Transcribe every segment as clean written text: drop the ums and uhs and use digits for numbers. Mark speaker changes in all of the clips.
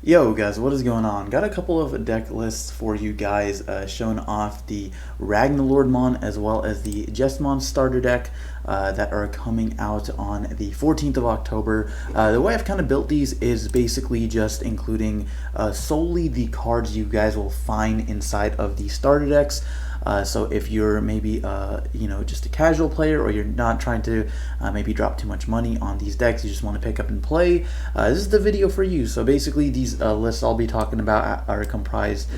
Speaker 1: Yo guys, what is going on? Got a couple of deck lists for you guys showing off the Ragnaloard Mon as well as the Jesmon starter deck that are coming out on the 14th of October. The way I've kind of built these is basically just including solely the cards you guys will find inside of the starter decks. So if you're maybe just a casual player, or you're not trying to maybe drop too much money on these decks, you just want to pick up and play, this is the video for you. So basically these lists I'll be talking about are comprised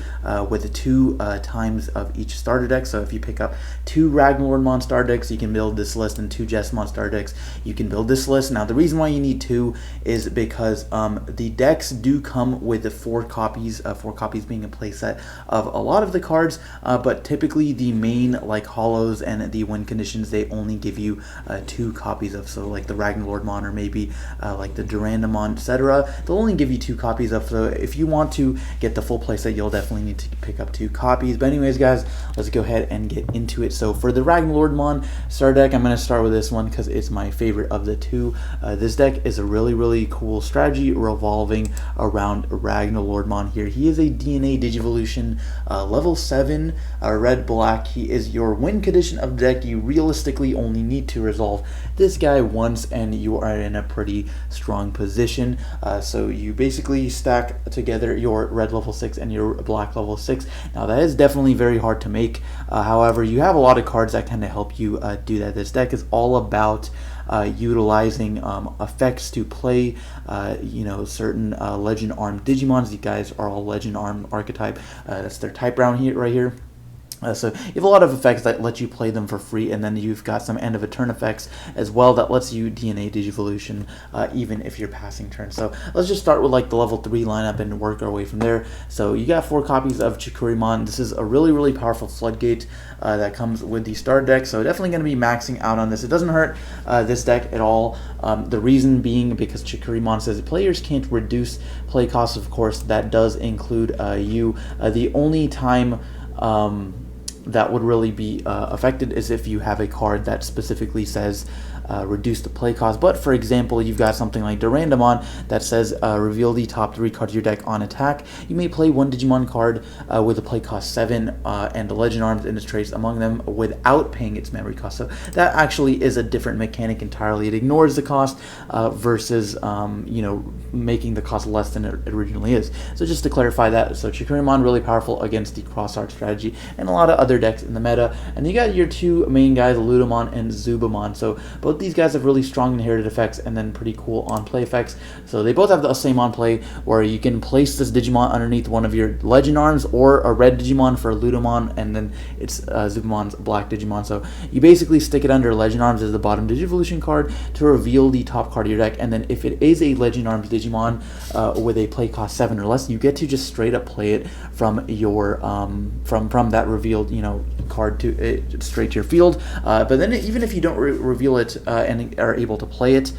Speaker 1: with two times of each starter deck. So if you pick up two Ragnaloard Mon starter decks, you can build this list, and two Jesmon starter decks, you can build this list. Now the reason why you need two is because the decks do come with the four copies being a playset of a lot of the cards, but typically the main like hollows and the win conditions, they only give you two copies of. So like the Ragnaloard Mon, or maybe like the Durandamon, etc., they'll only give you two copies of. So if you want to get the full playset, you'll definitely need to pick up two copies. But anyways guys, let's go ahead and get into it. So for the Ragnaloard Mon starter deck, I'm going to start with this one because it's my favorite of the two. This deck is a really cool strategy revolving around Ragnaloard Mon here. He is a DNA Digivolution level 7 red black. He is your win condition of the deck. You realistically only need to resolve this guy once and you are in a pretty strong position. So you basically stack together your red level 6 and your black level 6. Now that is definitely very hard to make. However, you have a lot of cards that kind of help you do that. This deck is all about utilizing effects to play certain legend armed Digimons. These guys are all legend armed archetype. That's their type round here right here. So you have a lot of effects that let you play them for free, and then you've got some end of a turn effects as well that lets you DNA Digivolution even if you're passing turns. So let's just start with like the level 3 lineup and work our way from there. So you got 4 copies of Chikurimon. This is a really powerful floodgate that comes with the starter deck, so definitely going to be maxing out on this. It doesn't hurt this deck at all. The reason being because Chikurimon says players can't reduce play costs. Of course, that does include you. The only time that would really be affected is if you have a card that specifically says reduce the play cost. But for example, you've got something like Durandamon that says reveal the top 3 cards of your deck on attack. You may play one Digimon card with a play cost 7 and the legend arms and its traits among them without paying its memory cost. So that actually is a different mechanic entirely. It ignores the cost versus making the cost less than it originally is. So just to clarify that, so Chikurimon really powerful against the cross art strategy and a lot of other decks in the meta. And you got your two main guys, Ludamon and Zubamon. So both these guys have really strong inherited effects and then pretty cool on play effects. So they both have the same on play, where you can place this Digimon underneath one of your legend arms, or a red Digimon for Ludamon, and then it's Zubamon's black Digimon. So you basically stick it under legend arms as the bottom Digivolution card to reveal the top card of your deck. And then if it is a legend arms Digimon with a play cost 7 or less, you get to just straight up play it from your from that revealed card to straight to your field. But then even if you don't reveal it and are able to play it,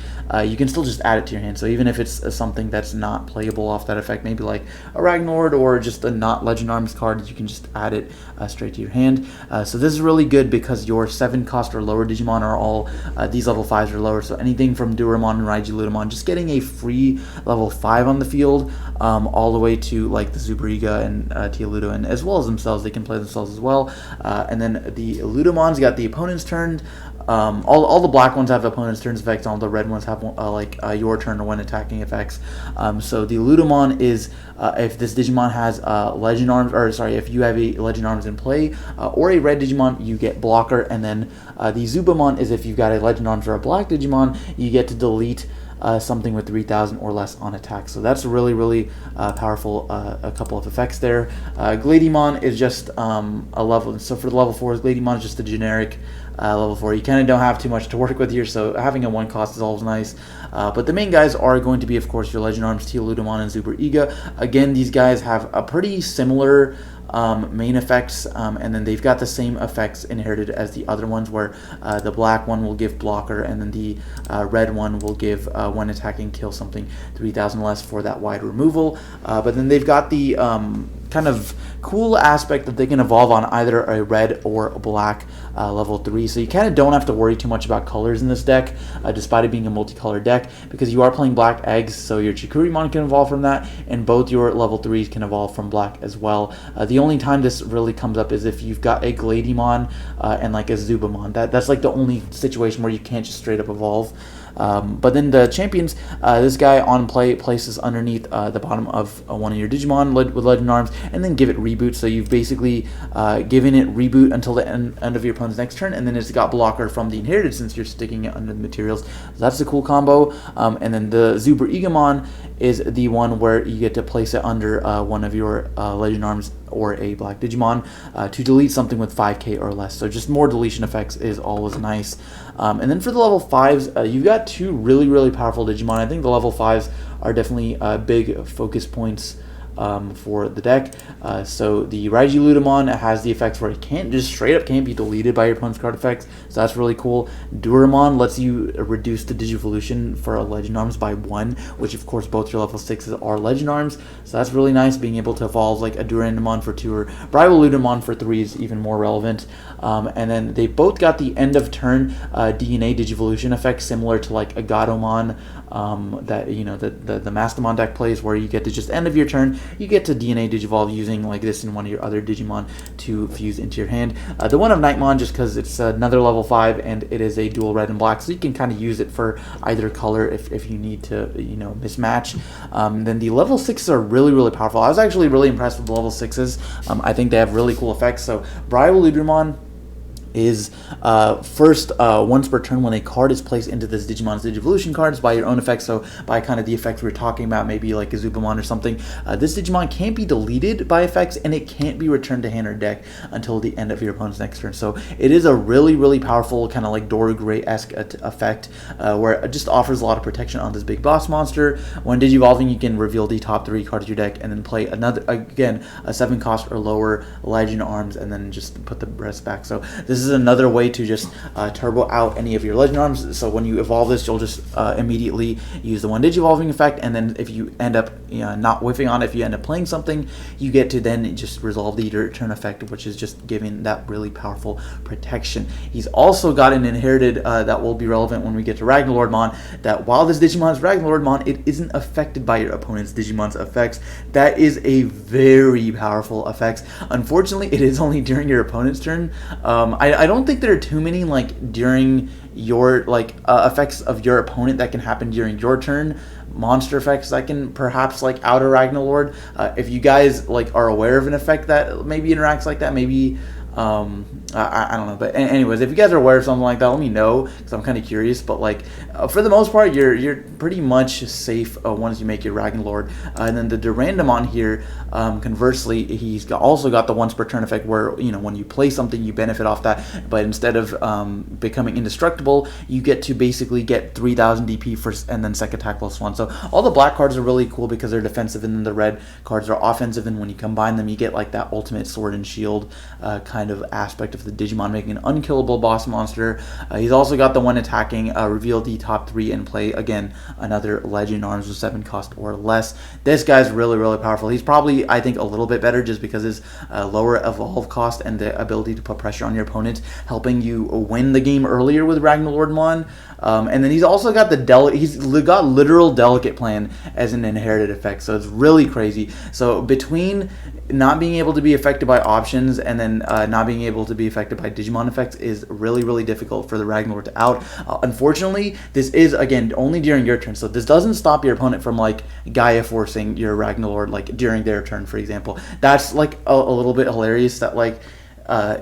Speaker 1: you can still just add it to your hand. So even if it's something that's not playable off that effect, maybe like a Ragnaloard or just a not Legend Arms card, you can just add it straight to your hand. So this is really good because your 7 cost or lower Digimon are all these level 5s or lower. So anything from Duramon and Raiji Ludamon, just getting a free level 5 on the field, all the way to like the Zubriga and Ludo, and as well as themselves, they can play themselves as well. And then the Ludamons got the opponent's turn. All the black ones have opponent's turns effects. All the red ones have your turn or when attacking effects. So the Ludamon is if this Digimon has legend arms, or sorry, if you have a legend arms in play or a red Digimon, you get blocker. And then the Zubamon is if you've got a legend arms or a black Digimon, you get to delete something with 3,000 or less on attack. So that's really powerful. A couple of effects there. Gladymon is just a level. So for the level 4s, Gladymon is just a generic level 4. You kind of don't have too much to work with here, so having a 1 cost is always nice. But the main guys are going to be, of course, your Legend Arms, Ludamon, and Zubriga. Again, these guys have a pretty similar main effects, and then they've got the same effects inherited as the other ones, where the black one will give blocker, and then the red one will give when attacking kill something 3,000 less for that wide removal. But then they've got the kind of cool aspect that they can evolve on either a red or a black level 3. So you kind of don't have to worry too much about colors in this deck, despite it being a multicolored deck, because you are playing black eggs, so your Chikurimon can evolve from that, and both your level 3s can evolve from black as well. The only time this really comes up is if you've got a Gladymon and like a Zubamon. That's like the only situation where you can't just straight up evolve. But then the champions, this guy on play places underneath the bottom of one of your Digimon with Legend Arms, and then give it reboot. So you've basically given it reboot until the end of your opponent's next turn, and then it's got blocker from the inherited since you're sticking it under the materials. So that's a cool combo. And then the Zuber Igamon is the one where you get to place it under one of your Legend Arms or a black Digimon to delete something with 5k or less. So just more deletion effects is always nice. And then for the level 5s, you've got two really powerful Digimon. I think the level 5s are definitely big focus points for the deck. So the Raigiludamon has the effects where it can't be deleted by your opponent's card effects, so that's really cool. Duramon lets you reduce the Digivolution for Legend Arms by 1, which of course both your level 6s are Legend Arms, so that's really nice. Being able to evolve like a Durandamon for 2 or Brivaludamon for 3 is even more relevant. And then they both got the end of turn DNA Digivolution effect, similar to like a Gatomon that the Mastamon deck plays, where you get to just end of your turn, you get to DNA Digivolve using like this in one of your other Digimon to fuse into your hand. The one of Nightmon, just because it's another level 5 and it is a dual red and black, so you can kind of use it for either color if you need to mismatch. Then the level 6s are really powerful. I was actually really impressed with the level 6s. I think they have really cool effects. So Brivaludramon is first once per turn when a card is placed into this Digimon's Digivolution cards by your own effects, so by kind of the effects we were talking about, maybe like a Zubamon or something, this Digimon can't be deleted by effects, and it can't be returned to hand or deck until the end of your opponent's next turn. So it is a really powerful kind of like Dorugray-esque effect, where it just offers a lot of protection on this big boss monster. When Digivolving, you can reveal the top 3 cards of your deck and then play another, again, a 7 cost or lower Legend Arms, and then just put the rest back. So this is another way to just turbo out any of your Legend Arms. So when you evolve this, you'll just immediately use the one Digivolving effect, and then if you end up not whiffing on it, if you end up playing something, you get to then just resolve the return effect, which is just giving that really powerful protection. He's also got an inherited that will be relevant when we get to Ragnaloardmon, that while this Digimon is Ragnaloardmon, it isn't affected by your opponent's Digimon's effects. That is a very powerful effect. Unfortunately, it is only during your opponent's turn. I don't think there are too many like during your effects of your opponent that can happen during your turn. Monster effects that can perhaps like outer Ragnaloard. If you guys are aware of an effect that maybe interacts like that, maybe I don't know, but anyways, if you guys are aware of something like that, let me know, because I'm kind of curious. But for the most part, you're pretty much safe once you make your Ragnaloard. And then the Durandamon here, conversely, he's also got the once per turn effect, where when you play something, you benefit off that. But instead of becoming indestructible, you get to basically get 3,000 DP first, and then second attack +1. So all the black cards are really cool because they're defensive, and then the red cards are offensive. And when you combine them, you get like that ultimate sword and shield kind of aspect of the Digimon, making an unkillable boss monster. He's also got the one attacking, reveal the top 3 and play again another Legend Arms with 7 cost or less. This guy's really powerful. He's probably, I think, a little bit better just because his lower evolve cost and the ability to put pressure on your opponent, helping you win the game earlier with Ragnaloardmon. And then he's also got he's got literal Delicate Plan as an inherited effect, so it's really crazy. So between not being able to be affected by options and then not being able to be affected by Digimon effects is really difficult for the Ragnaloard to out. Unfortunately, this is, again, only during your turn, so this doesn't stop your opponent from Gaia forcing your Ragnaloard during their turn, for example. That's a little bit hilarious that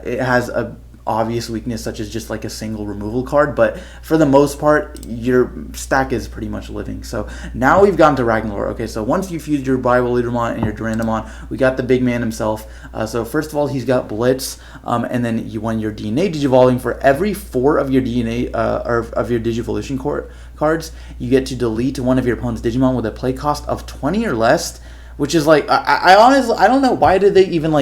Speaker 1: it has a obvious weakness such as just a single removal card, but for the most part your stack is pretty much living. So now we've gotten to Ragnaloard. Okay, so once you fused your Brivaludamon and your Durandamon, we got the big man himself. So first of all, he's got Blitz, and then when you're DNA Digivolving, for every 4 of your DNA or of your Digivolution cards, you get to delete one of your opponent's Digimon with a play cost of 20 or less, which is I honestly, I don't know, why did they even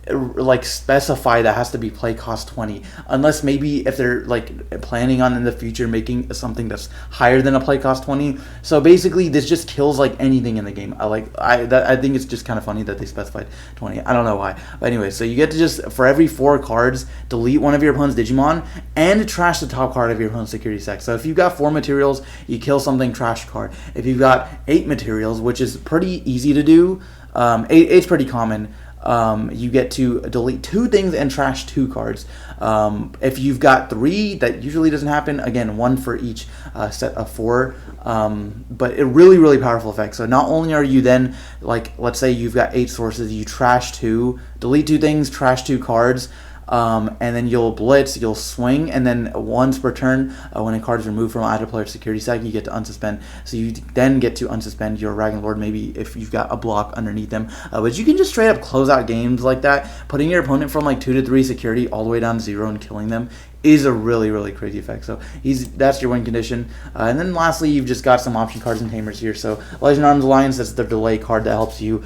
Speaker 1: like specify that has to be play cost 20, unless maybe if they're like planning on in the future making something that's higher than a play cost 20. So basically this just kills like anything in the game. I think it's just kind of funny that they specified 20. I don't know why, but anyway, so you get to just, for every 4 cards, delete one of your opponent's Digimon and trash the top card of your opponent's security stack. So if you've got 4 materials, you kill something, trash card. If you've got 8 materials, which is pretty easy to do, eight's pretty common, you get to delete 2 things and trash 2 cards. If you've got 3, that usually doesn't happen. Again, 1 for each set of 4. But a really powerful effect. So not only are you then, like, let's say you've got 8 sources, you trash 2, delete 2 things, trash 2 cards. And then you'll blitz, you'll swing, and then once per turn, when a card is removed from either player's security stack, you get to unsuspend. So you then get to unsuspend your Ragnaloard, maybe if you've got a block underneath them. But you can just straight up close out games like that, putting your opponent from like 2 to 3 security all the way down to 0 and killing them is a really crazy effect. So that's your win condition. And then lastly, you've just got some option cards and tamers here. So Legend Arms Alliance, that's the delay card that helps you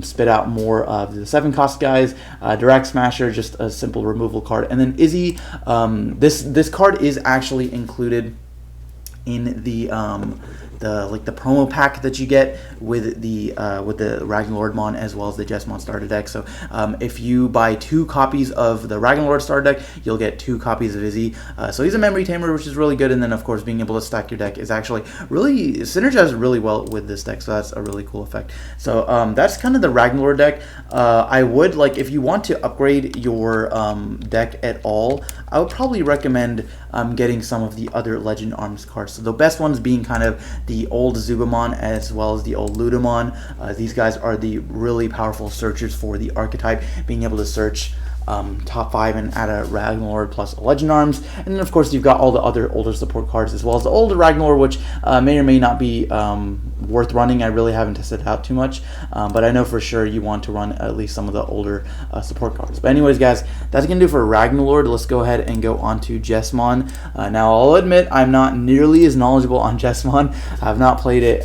Speaker 1: spit out more of the 7 cost guys. Direct Smasher, just a simple removal card. And then Izzy, this card is actually included in the promo pack that you get with the Ragnaloard Mon as well as the Jesmon starter deck. So if you buy 2 copies of the Ragnaloard starter deck, you'll get 2 copies of Izzy. So he's a memory tamer, which is really good. And then of course being able to stack your deck is actually really synergizes really well with this deck. So that's a really cool effect. So that's kind of the Ragnaloard deck. I would, like, if you want to upgrade your deck at all, I would probably recommend getting some of the other Legend Arms cards. So the best ones being kind of the old Zubamon as well as the old Ludamon. These guys are the really powerful searchers for the archetype, being able to search top 5 and add a Ragnaloard plus a Legend Arms. And then of course you've got all the other older support cards as well as the older Ragnaloard, which may or may not be worth running. I really haven't tested it out too much, but I know for sure you want to run at least some of the older support cards. But anyways guys, that's gonna do for Ragnaloard. Let's go ahead and go on to Jesmon. Now I'll admit I'm not nearly as knowledgeable on Jesmon. I've not played it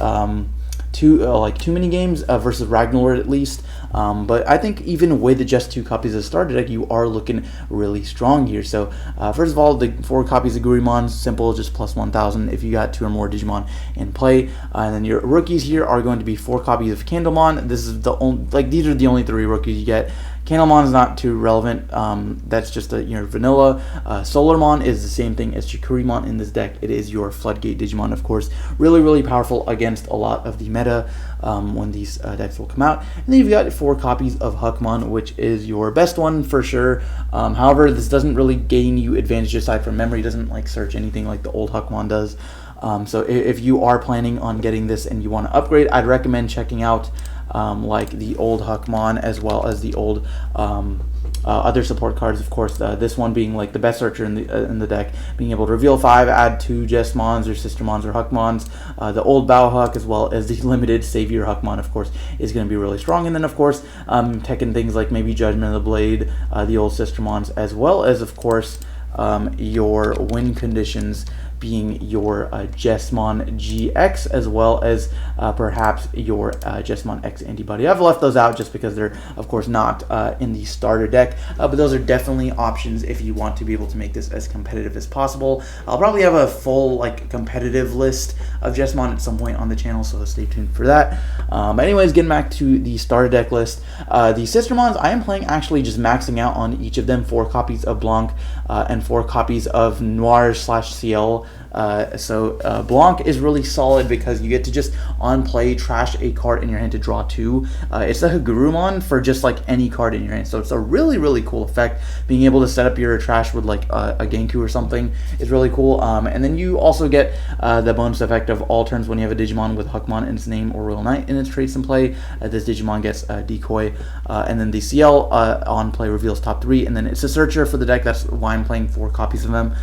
Speaker 1: too many games versus Ragnaloard at least. But I think even with just 2 copies of starter deck, you are looking really strong here. So first of all, the 4 copies of Gurimon, simple, just plus 1,000 if you got 2 or more Digimon in play. And then your rookies here are going to be 4 copies of Candlemon. This is the only, like, these are the only 3 rookies you get. Candlemon is not too relevant. That's just a vanilla. Solarmon is the same thing as Chikurimon in this deck. It is your Floodgate Digimon, of course. Really powerful against a lot of the meta when these decks will come out. And then you've got 4 copies of Huckmon, which is your best one for sure. However, this doesn't really gain you advantage aside from memory. It doesn't like search anything like the old Huckmon does. So if you are planning on getting this and you want to upgrade, I'd recommend checking out like the old Huckmon as well as the old other support cards. Of course, this one being like the best searcher in the deck, being able to reveal 5, add 2 Jesmons or Sistermons or Huckmons. The old Bauhuck as well as the limited Savior Huckmon, of course, is going to be really strong. And then of course, teching things like maybe Judgment of the Blade, the old Sistermons, as well as of course your win conditions being your Jesmon GX as well as perhaps your Jesmon X Antibody. I've left those out just because they're of course not in the starter deck, but those are definitely options if you want to be able to make this as competitive as possible. I'll probably have a full like competitive list of Jesmon at some point on the channel, so stay tuned for that. But anyways, getting back to the starter deck list, the Sistermons, I am playing actually just maxing out on each of them, 4 copies of Blanc and 4 copies of Noir/CL. Blanc is really solid because you get to just on play trash a card in your hand to draw 2. It's a Hagurumon for just like any card in your hand, so it's a really cool effect. Being able to set up your trash with like a Genku or something is really cool. And then you also get the bonus effect of all turns when you have a Digimon with Huckmon in its name or Royal Knight in its traits in play. This Digimon gets Decoy, and then the CL on play reveals top 3, and then it's a searcher for the deck. That's why I'm playing 4 copies of them.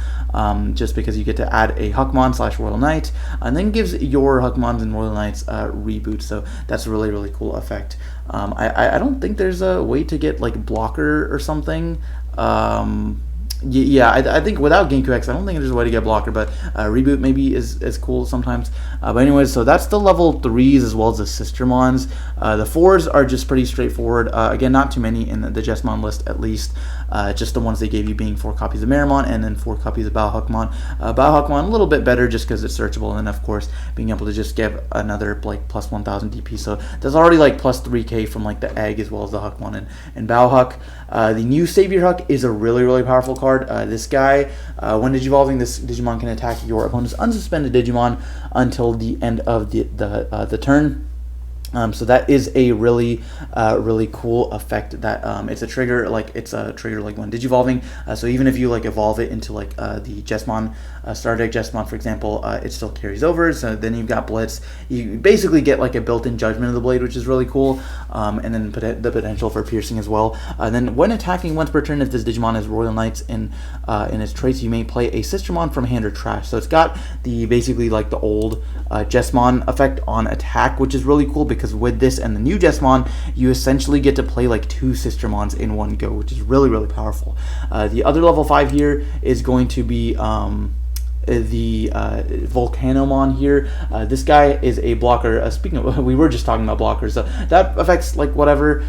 Speaker 1: Just because you get to add a Huckmon/Royal Knight, and then gives your Huckmons and Royal Knights reboot. So that's a really cool effect. I don't think there's a way to get like blocker or something. Yeah, I think without Genku X, I don't think there's a way to get blocker, but Reboot maybe is cool sometimes. But anyways, so that's the level 3s as well as the Sistermons. The 4s are just pretty straightforward. Again, not too many in the Jesmon list, at least. Just the ones they gave you being 4 copies of Meramon and then 4 copies of Baohukmon. Baohukmon a little bit better just because it's searchable, and then of course being able to just give another like plus 1000 DP. So there's already like plus 3k from like the egg as well as the Huckmon and Baohuk. The new Savior Huck is a really powerful card. This guy, when Digivolving, this Digimon can attack your opponent's unsuspended Digimon until the end of the turn. So that is a really cool effect that it's a trigger like when Digivolving. So even if you like evolve it into like the Jesmon Starter Deck Jesmon, for example, it still carries over. So then you've got Blitz. You basically get like a built-in Judgment of the Blade, which is really cool, and then the potential for piercing as well. Then when attacking once per turn, if this Digimon has Royal Knights in its traits, you may play a Sistermon from hand or trash. So it's got the basically like the old Jesmon effect on attack, which is really cool because with this and the new Jesmon, you essentially get to play like 2 Sistermons in one go, which is really powerful. The other level 5 here is going to be the Volcanomon here. This guy is a blocker. Speaking of, we were just talking about blockers, so that affects like whatever.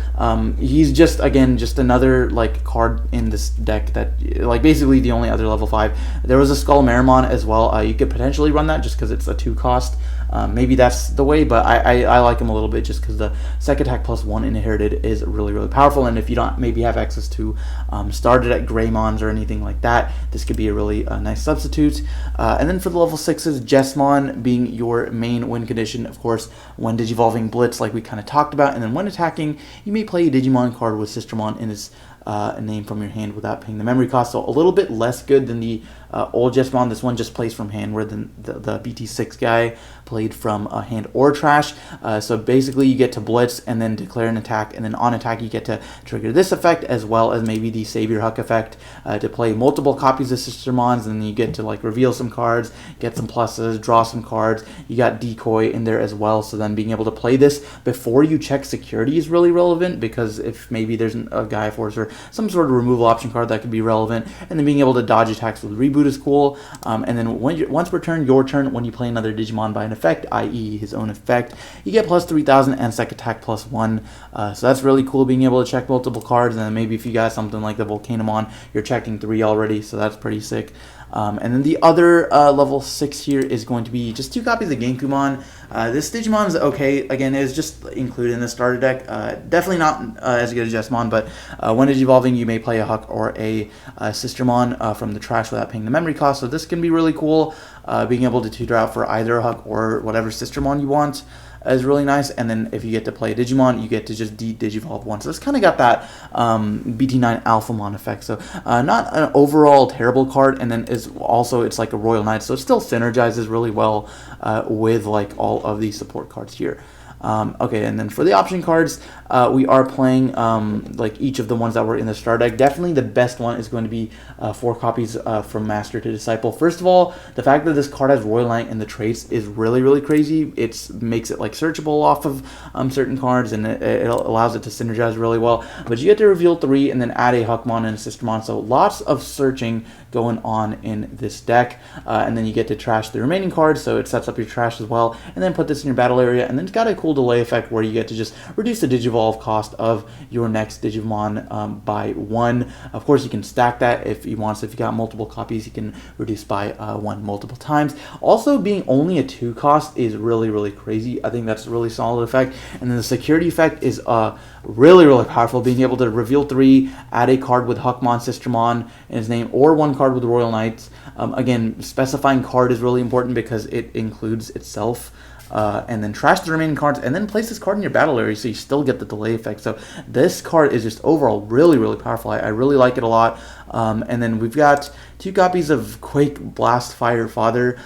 Speaker 1: He's just another like card in this deck that like basically the only other level 5. There was a Skull Meramon as well. You could potentially run that just because it's a 2 cost. Maybe that's the way, but I like him a little bit just because the second attack plus 1 inherited is really powerful, and if you don't maybe have access to started at Greymons or anything like that, this could be a really nice substitute. And then for the level 6s, Jesmon being your main win condition, of course, when Digivolving Blitz, like we kind of talked about, and then when attacking, you may play a Digimon card with Sistermon in its name from your hand without paying the memory cost. So a little bit less good than the old Jesmon. This one just plays from hand, where the BT6 guy played from hand or trash. So basically you get to Blitz and then declare an attack, and then on attack you get to trigger this effect as well as maybe the Savior Huck effect to play multiple copies of Sistermons, and then you get to like reveal some cards, get some pluses, draw some cards. You got Decoy in there as well, so then being able to play this before you check security is really relevant, because if maybe there's a Gaia Force or some sort of removal option card that could be relevant, and then being able to dodge attacks with Reboot is cool. And then once per turn, your turn, when you play another Digimon by an effect, i.e. his own effect, you get plus 3000 and second attack plus 1. So that's really cool, being able to check multiple cards, and then maybe if you got something like the Volcanomon, you're checking 3 already, so that's pretty sick. And then the other level 6 here is going to be just 2 copies of Genkumon. This Digimon is okay. Again, it's just included in the starter deck. Definitely not as good as Jesmon, but when Digivolving, you may play a Huck or a Sistermon from the trash without paying the memory cost. So this can be really cool. Being able to tutor out for either a Huck or whatever Sistermon you want is really nice. And then if you get to play a Digimon, you get to just Digivolve one. So it's kind of got that BT9 Alphamon effect. So not an overall terrible card, and then it's like a Royal Knight, so it still synergizes really well with like all of these support cards here. Okay, and then for the option cards, we are playing like each of the ones that were in the starter deck. Definitely the best one is going to be 4 copies from Master to Disciple. First of all, the fact that this card has Royal Knight in the traits is really crazy. It makes it like searchable off of certain cards, and it allows it to synergize really well. But you get to reveal 3 and then add a Huckmon and a Sistermon, so lots of searching going on in this deck. And then you get to trash the remaining cards, so it sets up your trash as well, and then put this in your battle area. And then it's got a cool delay effect where you get to just reduce the Digivolve cost of your next Digimon by 1. Of course, you can stack that if you want. So if you got multiple copies, you can reduce by 1 multiple times. Also, being only a 2 cost is really crazy. I think that's a really solid effect. And then the security effect is really powerful, being able to reveal 3, add a card with Huckmon, Sistermon in his name, or 1 card with Royal Knights. Again, specifying card is really important because it includes itself. And then trash the remaining cards, and then place this card in your battle area so you still get the delay effect. So this card is just overall really powerful. I really like it a lot. And then we've got 2 copies of Quake Blast Fire Father.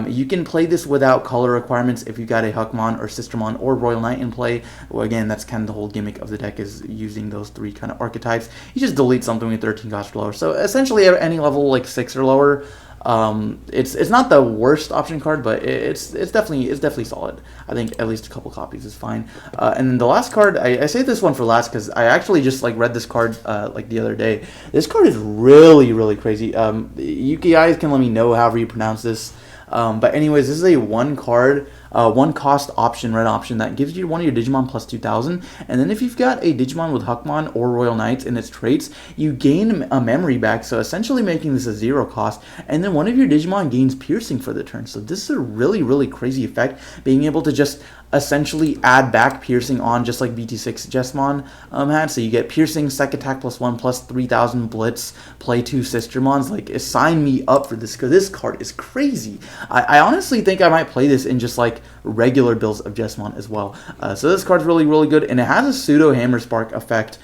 Speaker 1: You can play this without color requirements if you got a Huckmon or Sistermon or Royal Knight in play. Well, again, that's kind of the whole gimmick of the deck, is using those 3 kind of archetypes. You just delete something with 13 cost or lower. So essentially any level like 6 or lower, It's not the worst option card, but it's definitely solid. I think at least a couple copies is fine. And then the last card, I say this one for last because I actually just like read this card like the other day. This card is really crazy. You guys can let me know however you pronounce this. But anyways, this is a one cost option, red option that gives you one of your Digimon plus 2,000. And then if you've got a Digimon with Huckmon or Royal Knights in its traits, you gain a memory back, so essentially making this a 0 cost. And then one of your Digimon gains piercing for the turn. So this is a really crazy effect, being able to just essentially add back piercing on just like BT6 Jesmon had. So you get piercing, sec attack +1 plus 3,000 blitz, play 2 Sistermons. Like, sign me up for this because this card is crazy. I honestly think I might play this in just like regular builds of Jesmon as well. So this card's really good, and it has a pseudo Hammer Spark effect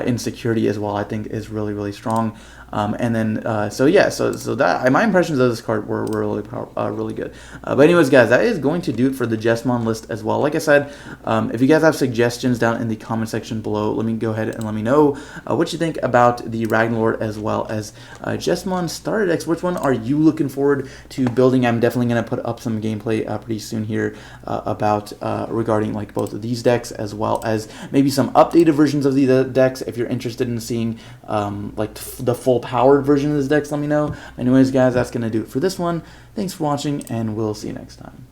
Speaker 1: in security as well. I think is really strong. And then so that my impressions of this card were really good. But anyways, guys, that is going to do it for the Jesmon list as well. Like I said, if you guys have suggestions down in the comment section below, let me go ahead and let me know what you think about the Ragnaloard as well as Jesmon starter decks. Which one are you looking forward to building? I'm definitely going to put up some gameplay pretty soon here about regarding like both of these decks, as well as maybe some updated versions of the decks. If you're interested in seeing like the full powered version of this deck, let me know. Anyways, guys, that's going to do it for this one. Thanks for watching, and we'll see you next time.